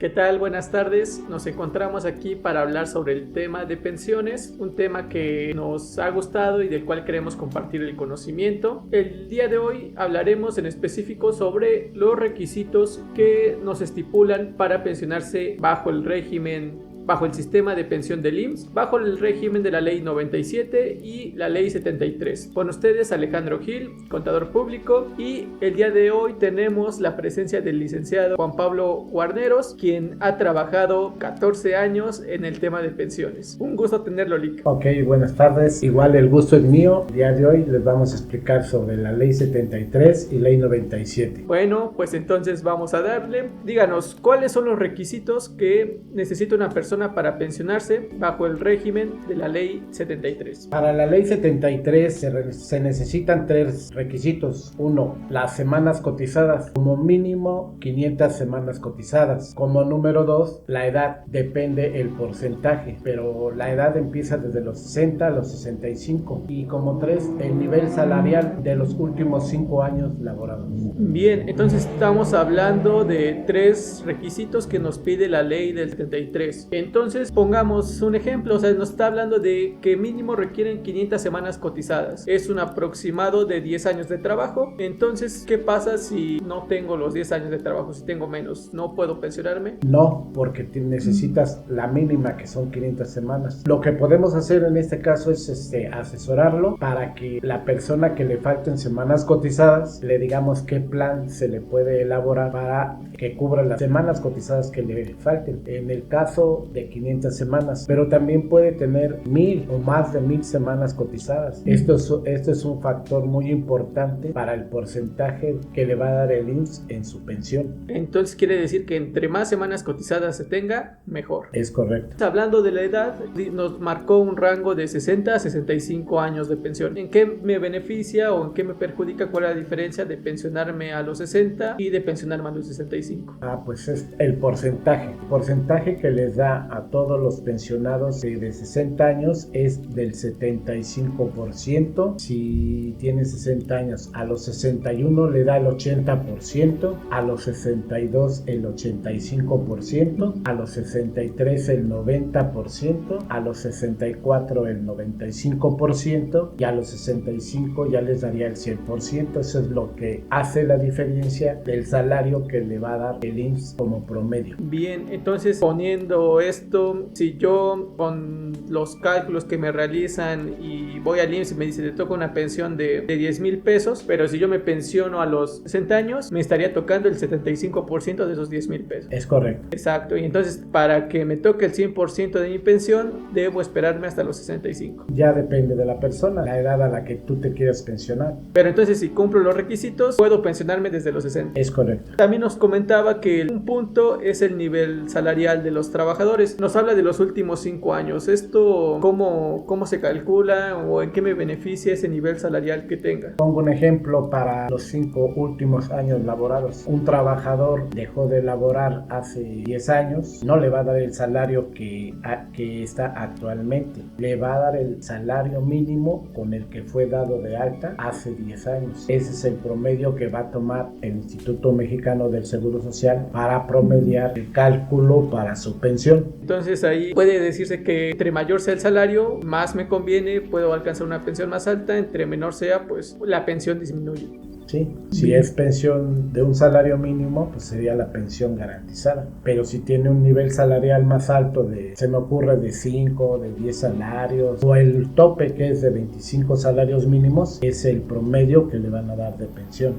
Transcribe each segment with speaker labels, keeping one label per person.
Speaker 1: ¿Qué tal? Buenas tardes. Nos encontramos aquí para hablar sobre el tema de pensiones, un tema que nos ha gustado y del cual queremos compartir el conocimiento. El día de hoy hablaremos en específico sobre los requisitos que nos estipulan para pensionarse bajo el sistema de pensión del IMSS, bajo el régimen de la Ley 97 y la Ley 73. Con ustedes Alejandro Gil, contador público, y el día de hoy tenemos la presencia del licenciado Juan Pablo Guarneros, quien ha trabajado 14 años en el tema de pensiones. Un gusto tenerlo, Lic.
Speaker 2: Ok, buenas tardes. Igual el gusto es mío. El día de hoy les vamos a explicar sobre la Ley 73 y Ley 97.
Speaker 1: Bueno, pues entonces vamos a darle. Díganos, ¿cuáles son los requisitos que necesita una persona para pensionarse bajo el régimen de la Ley 73?
Speaker 2: Para la Ley 73 se necesitan tres requisitos. Uno, las semanas cotizadas, como mínimo 500 semanas cotizadas. Como número dos, la edad, depende el porcentaje, pero la edad empieza desde los 60 a los 65. Y como tres, el nivel salarial de los últimos 5 años laborados.
Speaker 1: Bien, entonces estamos hablando de tres requisitos que nos pide la Ley del 73. Entonces pongamos un ejemplo, nos está hablando de que mínimo requieren 500 semanas cotizadas. Es un aproximado de 10 años de trabajo. Entonces, ¿qué pasa si no tengo los 10 años de trabajo? Si tengo menos, ¿no puedo pensionarme?
Speaker 2: No, porque necesitas la mínima, que son 500 semanas. Lo que podemos hacer en este caso es asesorarlo para que la persona que le falten semanas cotizadas, le digamos qué plan se le puede elaborar para que cubra las semanas cotizadas que le falten. En el caso de 500 semanas, pero también puede tener 1000 o más de 1000 semanas cotizadas. Esto es un factor muy importante para el porcentaje que le va a dar el IMSS en su pensión.
Speaker 1: Entonces quiere decir que entre más semanas cotizadas se tenga, mejor.
Speaker 2: Es correcto.
Speaker 1: Hablando de la edad, nos marcó un rango de 60 a 65 años de pensión. ¿En qué me beneficia o en qué me perjudica? ¿Cuál es la diferencia de pensionarme a los 60 y de pensionarme a los 65?
Speaker 2: Pues es el porcentaje que les da a todos los pensionados de 60 años es del 75%. Si tiene 60 años, a los 61 le da el 80%, a los 62 el 85%, a los 63 el 90%, a los 64 el 95% y a los 65 ya les daría el 100%. Eso es lo que hace la diferencia del salario que le va a dar el IMSS como promedio.
Speaker 1: Bien, entonces poniendo esto, si yo con los cálculos que me realizan y voy al IMSS y me dice te toca una pensión de 10,000 pesos, pero si yo me pensiono a los 60 años, me estaría tocando el 75% de esos 10,000 pesos.
Speaker 2: Es correcto.
Speaker 1: Exacto, y entonces para que me toque el 100% de mi pensión, debo esperarme hasta los 65.
Speaker 2: Ya depende de la persona, la edad a la que tú te quieras pensionar.
Speaker 1: Pero entonces si cumplo los requisitos, puedo pensionarme desde los 60.
Speaker 2: Es correcto.
Speaker 1: También nos comentaba que un punto es el nivel salarial de los trabajadores. Nos habla de los últimos 5 años. ¿Esto cómo se calcula o en qué me beneficia ese nivel salarial que tenga?
Speaker 2: Pongo un ejemplo para los 5 últimos años laborados. Un trabajador dejó de laborar hace 10 años, no le va a dar el salario que está actualmente. Le va a dar el salario mínimo con el que fue dado de alta hace 10 años. Ese es el promedio que va a tomar el Instituto Mexicano del Seguro Social para promediar el cálculo para su pensión.
Speaker 1: Entonces ahí puede decirse que entre mayor sea el salario, más me conviene, puedo alcanzar una pensión más alta, entre menor sea, pues la pensión disminuye.
Speaker 2: Sí, si es pensión de un salario mínimo, pues sería la pensión garantizada. Pero si tiene un nivel salarial más alto se me ocurre de 5, de 10 salarios, o el tope que es de 25 salarios mínimos, es el promedio que le van a dar de pensión.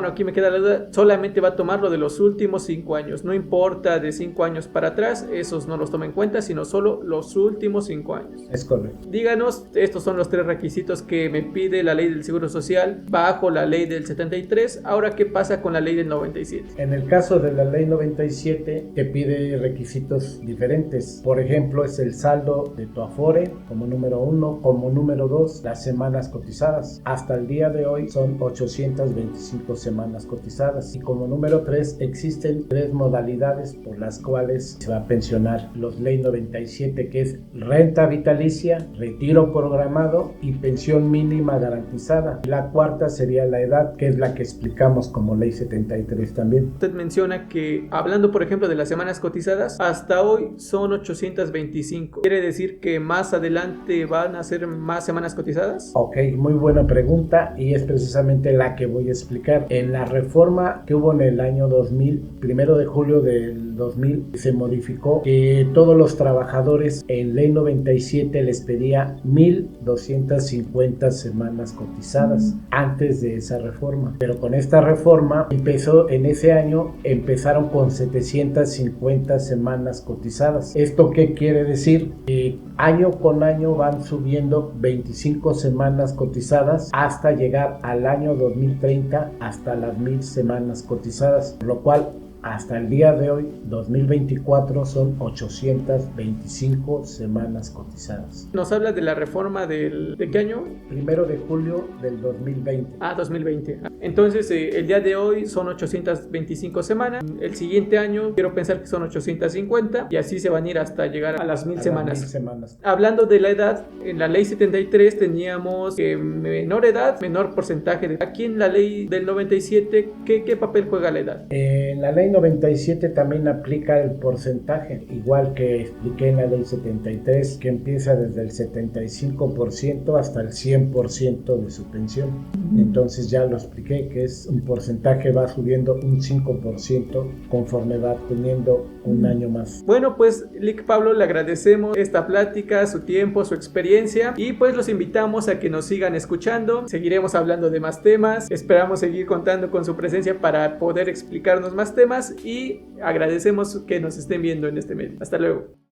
Speaker 1: Aquí me queda la duda, solamente va a tomar lo de los últimos 5 años, no importa de 5 años para atrás, esos no los toma en cuenta, sino solo los últimos 5 años.
Speaker 2: Es correcto.
Speaker 1: Díganos, estos son los 3 requisitos que me pide la Ley del Seguro Social bajo la Ley del 73. Ahora, ¿qué pasa con la Ley del 97?
Speaker 2: En el caso de la Ley 97, te pide requisitos diferentes. Por ejemplo, es el saldo de tu Afore como número 1, como número 2, las semanas cotizadas. Hasta el día de hoy son 825 semanas cotizadas. Y como número 3, existen 3 modalidades por las cuales se va a pensionar los Ley 97, que es renta vitalicia, retiro programado y pensión mínima garantizada. La cuarta sería la edad edad, que es la que explicamos como Ley 73 también.
Speaker 1: Usted menciona que, hablando por ejemplo de las semanas cotizadas, hasta hoy son 825. ¿Quiere decir que más adelante van a ser más semanas cotizadas?
Speaker 2: Ok, muy buena pregunta y es precisamente la que voy a explicar. En la reforma que hubo en el año 2000, 1 de julio del 2000, se modificó que todos los trabajadores en Ley 97 les pedía 1,250 semanas cotizadas antes de esa reforma. Pero con esta reforma empezó en ese año, empezaron con 750 semanas cotizadas. ¿Esto qué quiere decir? Año con año van subiendo 25 semanas cotizadas hasta llegar al año 2030 hasta las 1,000 semanas cotizadas, por lo cual hasta el día de hoy, 2024, son 825 semanas cotizadas.
Speaker 1: Nos habla de la reforma ¿de qué año?
Speaker 2: 1 de julio del 2020.
Speaker 1: 2020. Entonces, el día de hoy son 825 semanas. El siguiente año, quiero pensar que son 850 y así se van a ir hasta llegar a las 1,000 semanas.
Speaker 2: 1,000 semanas.
Speaker 1: Hablando de la edad, en la ley 73 teníamos menor edad, menor porcentaje. Aquí en la ley del 97, ¿qué papel juega la edad?
Speaker 2: En la ley 97 también aplica el porcentaje, igual que expliqué en la ley 73, que empieza desde el 75% hasta el 100% de su pensión. Entonces ya lo expliqué, que es un porcentaje, va subiendo un 5% conforme va teniendo un año más.
Speaker 1: Bueno, pues Lic Pablo, le agradecemos esta plática, su tiempo, su experiencia, y pues los invitamos a que nos sigan escuchando. Seguiremos hablando de más temas, esperamos seguir contando con su presencia para poder explicarnos más temas y agradecemos que nos estén viendo en este medio. Hasta luego.